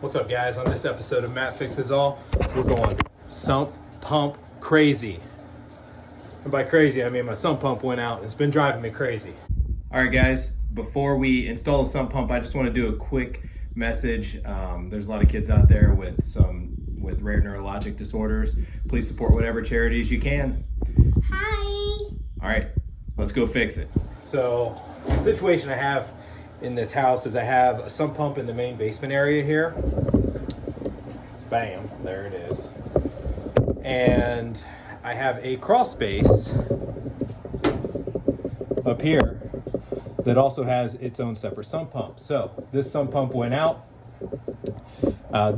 What's up, guys? On this episode of Matt Fixes All, we're going sump pump crazy. And by crazy, I mean my sump pump went out. It's been driving me crazy. All right, guys, before we install the sump pump, I just want to do a quick message. There's a lot of kids out there with rare neurologic disorders. Please support whatever charities you can. Hi. All right, let's go fix it. So the situation I have in this house is I have a sump pump in the main basement area here. Bam, there it is. And I have a crawl space up here that also has its own separate sump pump. So this sump pump went out.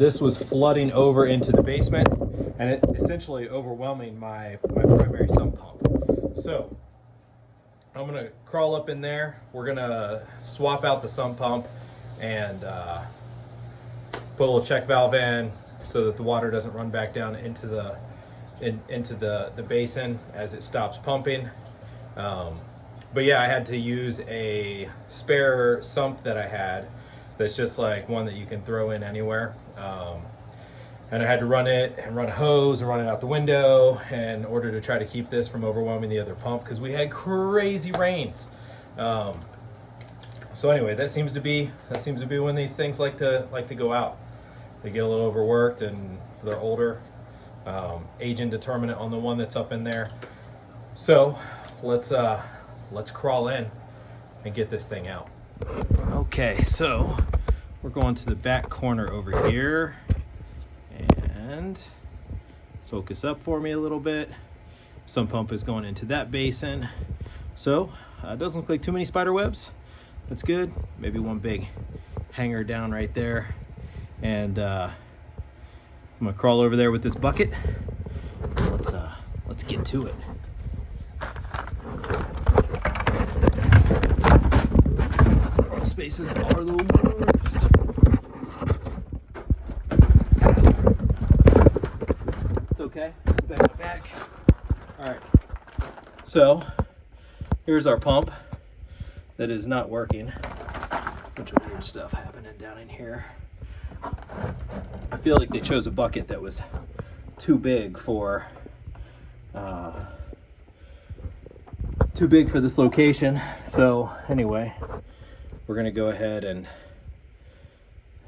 This was flooding over into the basement and it essentially overwhelming my primary sump pump. So I'm gonna crawl up in there. We're gonna swap out the sump pump and put a little check valve in so that the water doesn't run back down into the basin as it stops pumping. But yeah, I had to use a spare sump that I had that's just like one that you can throw in anywhere. And I had to run it and run a hose and run it out the window in order to try to keep this from overwhelming the other pump because we had crazy rains. So anyway, that seems to be when these things like to go out. They get a little overworked and they're older. Age indeterminate on the one that's up in there. So let's crawl in and get this thing out. Okay, so we're going to the back corner over here. And focus up for me a little bit. Sump pump is going into that basin. So it doesn't look like too many spider webs. That's good. Maybe one big hanger down right there. And I'm gonna crawl over there with this bucket. Let's get to it. Crawl spaces are the worst. Okay, let's back my back. All right, so here's our pump that is not working. Bunch of weird stuff happening down in here. I feel like they chose a bucket that was too big for this location. So anyway, we're gonna go ahead and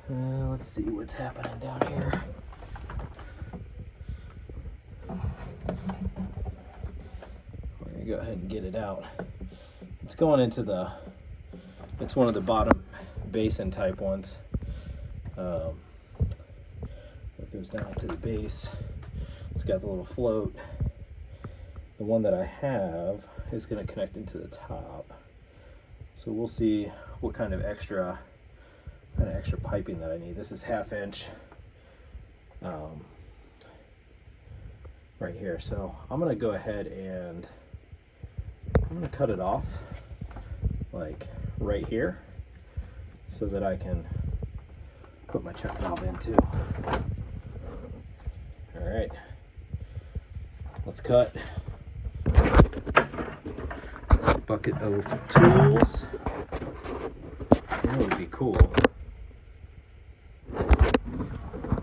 let's see what's happening down here. Go ahead and get it out. It's going into it's one of the bottom basin type ones. It goes down into the base. It's got the little float. The one that I have is going to connect into the top. So we'll see what kind of extra piping that I need. This is 1/2 inch right here. So I'm going to go ahead and I'm going to cut it off like right here so that I can put my check valve in too. All right, let's cut. Bucket of tools. What would be cool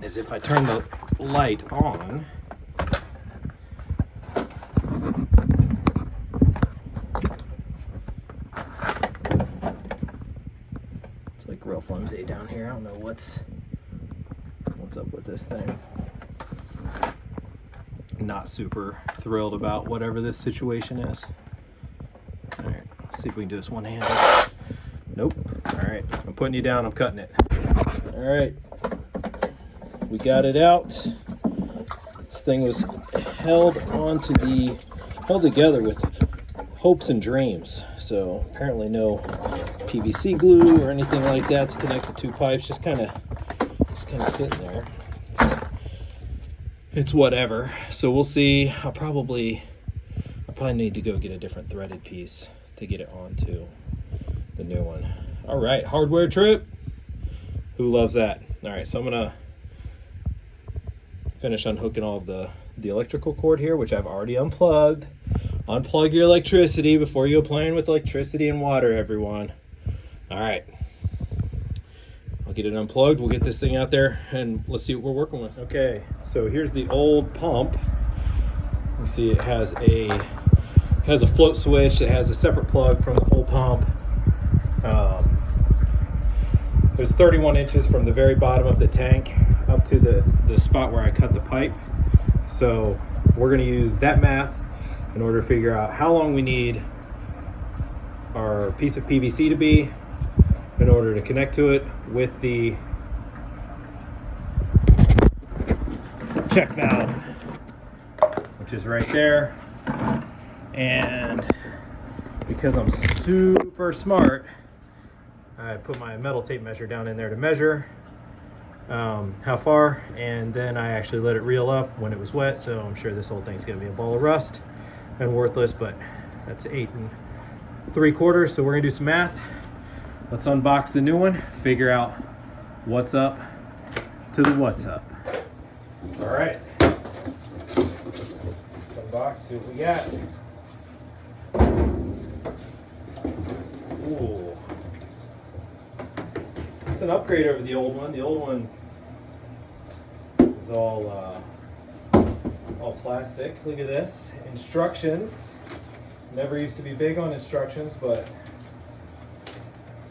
is if I turn the light on. Real flimsy down here. I don't know what's up with this thing. Not super thrilled about whatever this situation is. All right, let's see if we can do this one-handed. Nope. All right, I'm putting you down. I'm cutting it. All right, we got it out. This thing was held together with hopes and dreams. So apparently no PVC glue or anything like that to connect the two pipes. Just kind of sitting there. It's whatever. So we'll see. I'll probably need to go get a different threaded piece to get it onto the new one. All right, hardware trip. Who loves that? All right, so I'm gonna finish unhooking all of the electrical cord here, which I've already unplugged. Unplug your electricity before you go playing with electricity and water, everyone. All right, get it unplugged. We'll get this thing out there and let's see what we're working with. Okay, so here's the old pump. You see it has a float switch that has a separate plug from the whole pump. It was 31 inches from the very bottom of the tank up to the spot where I cut the pipe. So we're going to use that math in order to figure out how long we need our piece of PVC to be in order to connect to it with the check valve, which is right there. And because I'm super smart, I put my metal tape measure down in there to measure how far, and then I actually let it reel up when it was wet, so I'm sure this whole thing's gonna be a ball of rust and worthless, but that's 8 3/4, so we're gonna do some math. Let's unbox the new one, figure out what's up to the what's up. All right, let's unbox, see what we got. Ooh. It's an upgrade over the old one. The old one is all plastic. Look at this. Instructions. Never used to be big on instructions, but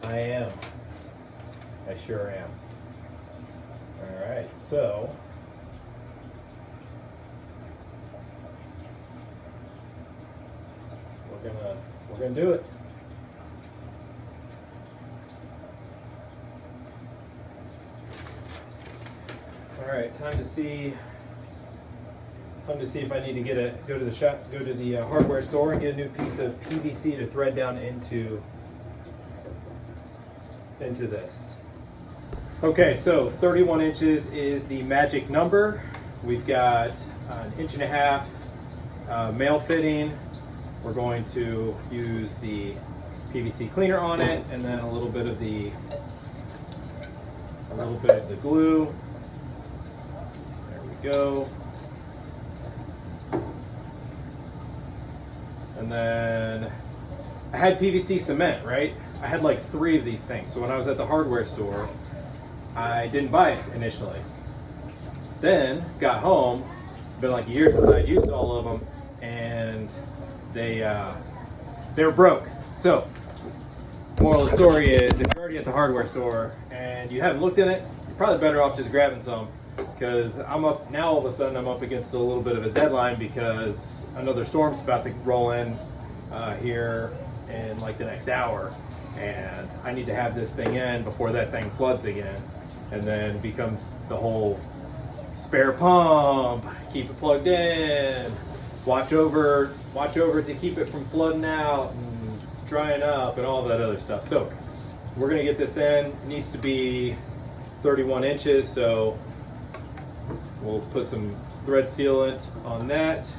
I am. I sure am. All right, so we're gonna do it. All right, time to see if I need to go to the hardware store and get a new piece of PVC to thread down into this. Okay, so 31 inches is the magic number. We've got an 1.5 inch male fitting. We're going to use the PVC cleaner on it, and then a little bit of the glue. There we go. And then I had PVC cement, right? I had like 3 of these things. So when I was at the hardware store, I didn't buy it initially. Then got home, been like a year since I used all of them, and they were broke. So moral of the story is, if you're already at the hardware store and you haven't looked in it, you're probably better off just grabbing some, because I'm up now. All of a sudden I'm up against a little bit of a deadline because another storm's about to roll in here in like the next hour, and I need to have this thing in before that thing floods again, and then becomes the whole spare pump, keep it plugged in, watch over to keep it from flooding out and drying up and all that other stuff. So we're gonna get this in. It needs to be 31 inches, so we'll put some thread sealant on that,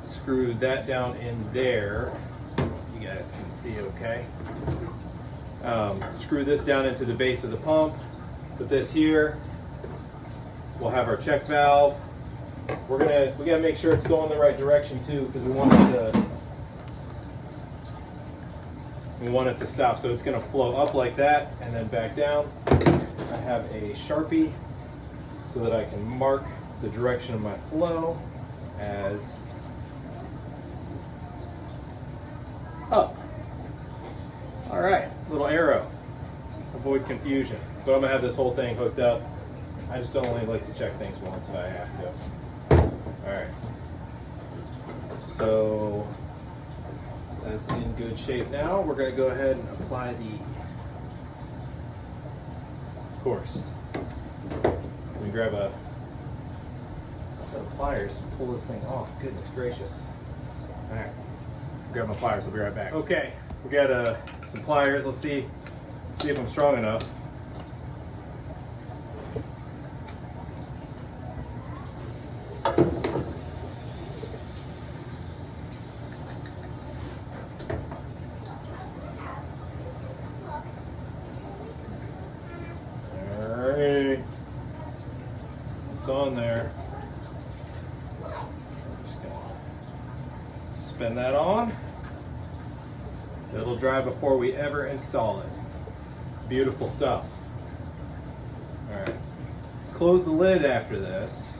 screw that down in there. You guys can see okay. Screw this down into the base of the pump, put this here. We'll have our check valve. We gotta make sure it's going the right direction too, because we want it to stop. So it's gonna flow up like that and then back down. I have a Sharpie so that I can mark the direction of my flow as up. All right, little arrow. Avoid confusion. But I'm gonna have this whole thing hooked up. I just don't only like to check things once if I have to. All right. So that's in good shape now. We're gonna go ahead and apply the course. Let me grab a set of pliers to pull this thing off. Goodness gracious. All right. Grab my pliers, I'll be right back. Okay, we got some pliers. Let's see if I'm strong enough. Alright, it's on there. Just gonna spin that on. It'll dry before we ever install it. Beautiful stuff. close the lid after this.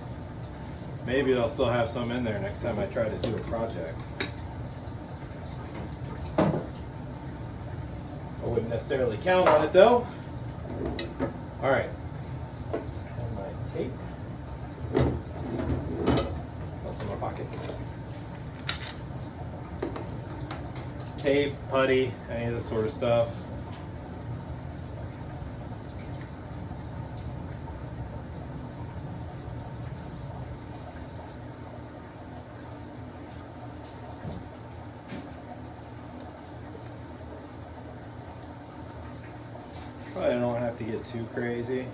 Maybe I'll still have some in there next time I try to do a project. I wouldn't necessarily count on it though. All right, and my tape. What's in my pocket? Tape, putty, any of this sort of stuff. Probably don't have to get too crazy.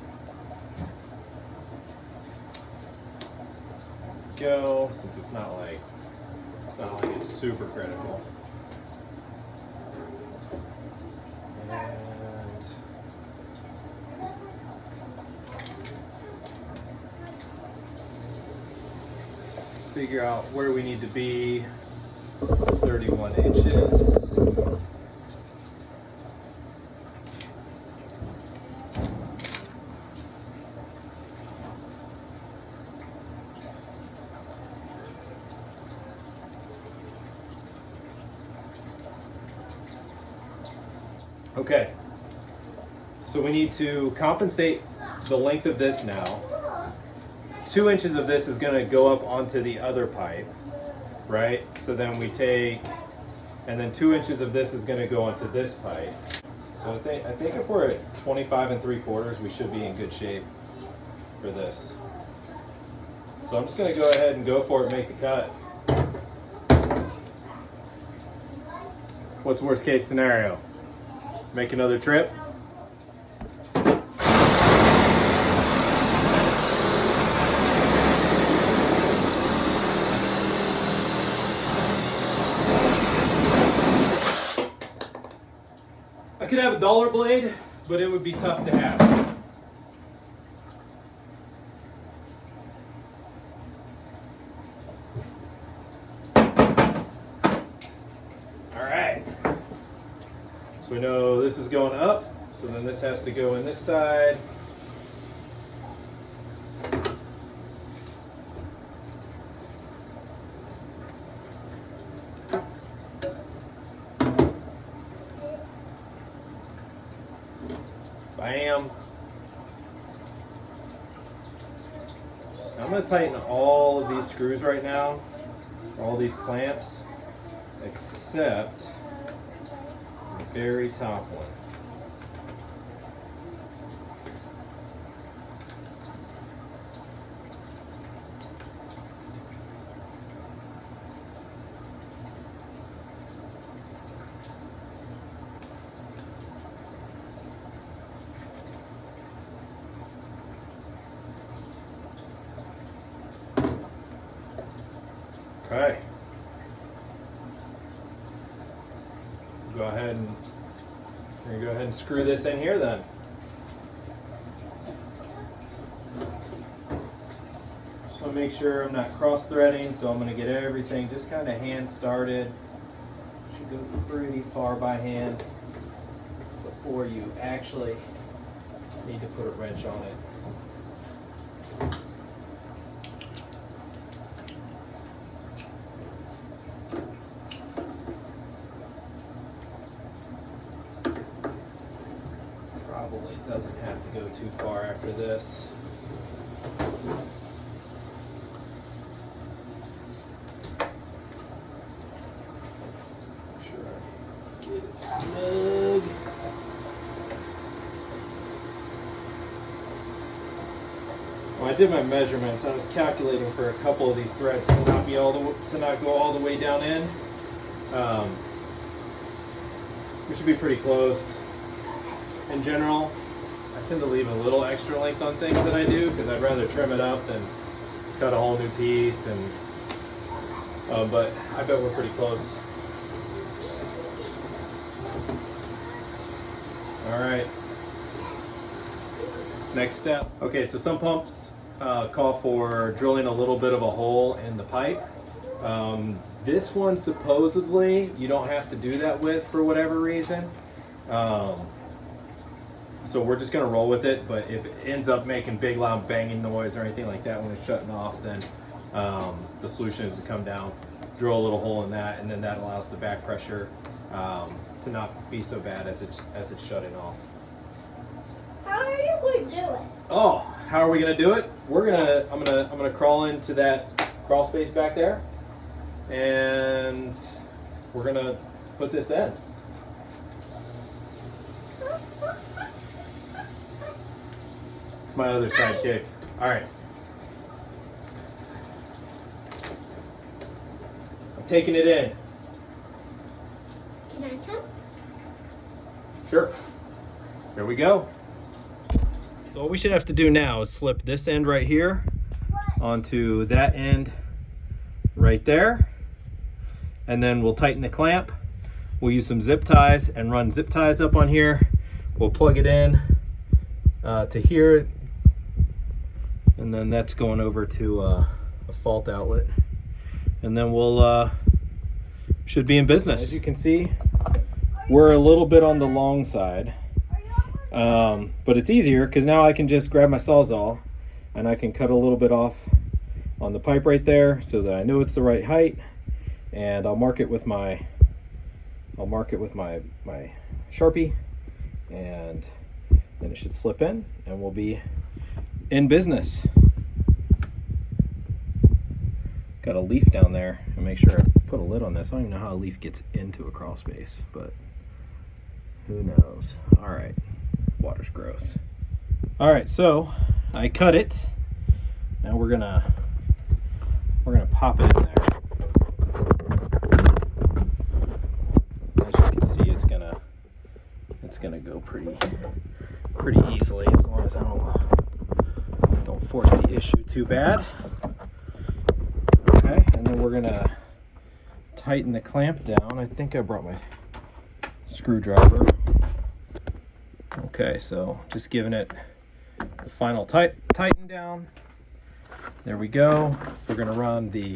Go, since it's not like it's super critical. And figure out where we need to be. 31 inches. Okay, so we need to compensate the length of this now. 2 inches of this is going to go up onto the other pipe, right? So then we take, and then 2 inches of this is going to go onto this pipe. So I think if we're at 25 3/4, we should be in good shape for this. So I'm just going to go ahead and go for it and make the cut. What's the worst case scenario? Make another trip. I could have a dollar blade, but it would be tough to have. So we know this is going up, so then this has to go in this side. Bam. I'm going to tighten all of these screws right now, all these clamps, except the very top one. Okay. Go ahead and we're gonna go ahead and screw this in here then. Just want to make sure I'm not cross threading, so I'm going to get everything just kind of hand started. Should go pretty far by hand before you actually need to put a wrench on it. Probably doesn't have to go too far after this. Make sure I get it snug. When I did my measurements, I was calculating for a couple of these threads to not go all the way down in. We should be pretty close. In general, I tend to leave a little extra length on things that I do because I'd rather trim it up than cut a whole new piece. And but I bet we're pretty close. All right. Next step. Okay, so some pumps call for drilling a little bit of a hole in the pipe. This one supposedly you don't have to do that with for whatever reason. So we're just gonna roll with it, but if it ends up making big loud banging noise or anything like that when it's shutting off, then the solution is to come down, drill a little hole in that, and then that allows the back pressure to not be so bad as it's shutting off. How are you going to do it? Oh, how are we gonna do it? I'm gonna crawl into that crawl space back there, and we're gonna put this in. It's my other sidekick. All right. I'm taking it in. Can I come? Sure. There we go. So what we should have to do now is slip this end right here onto that end right there. And then we'll tighten the clamp. We'll use some zip ties and run zip ties up on here. We'll plug it in to here. And then that's going over to a fault outlet. And then we'll should be in business. As you can see, we're a little bit on the long side. But it's easier because now I can just grab my Sawzall and I can cut a little bit off on the pipe right there so that I know it's the right height, and I'll mark it with my Sharpie, and then it should slip in and we'll be in business. Got a leaf down there, and make sure I put a lid on this. I don't even know how a leaf gets into a crawl space, but who knows. All right. Water's gross. All right, so I cut it. Now we're gonna pop it in there. As you can see, it's gonna go pretty easily as long as I don't force the issue too bad. Okay, and then we're gonna tighten the clamp down. I think I brought my screwdriver. Okay, so just giving it the final tighten down. There we go. We're gonna run the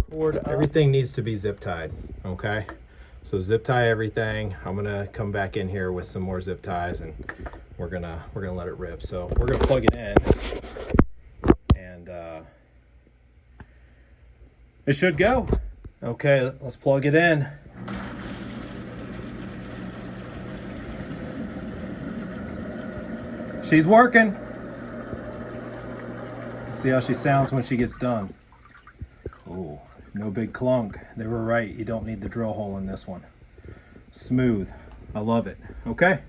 cord up. Everything needs to be zip tied, okay? So zip tie everything. I'm gonna come back in here with some more zip ties, and we're gonna let it rip. So we're gonna plug it in, and it should go. Okay, let's plug it in. She's working. Let's see how she sounds when she gets done. Oh, no big clunk. They were right. You don't need the drill hole in this one. Smooth. I love it. Okay.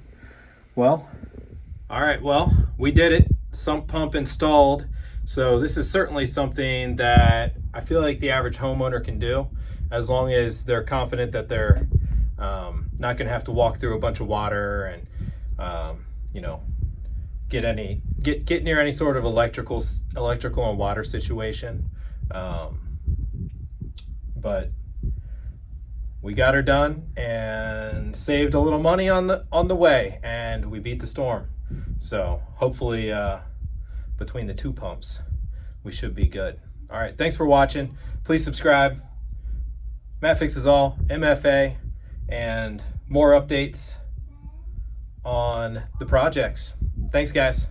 Well, all right. Well, we did it. Sump pump installed. So this is certainly something that I feel like the average homeowner can do, as long as they're confident that they're not going to have to walk through a bunch of water and, you know, get near any sort of electrical and water situation. But we got her done and saved a little money on the way, and we beat the storm. So hopefully between the two pumps we should be good. All right, thanks for watching. Please subscribe. Matt Fixes All, MFA, and more updates on the projects. Thanks, guys.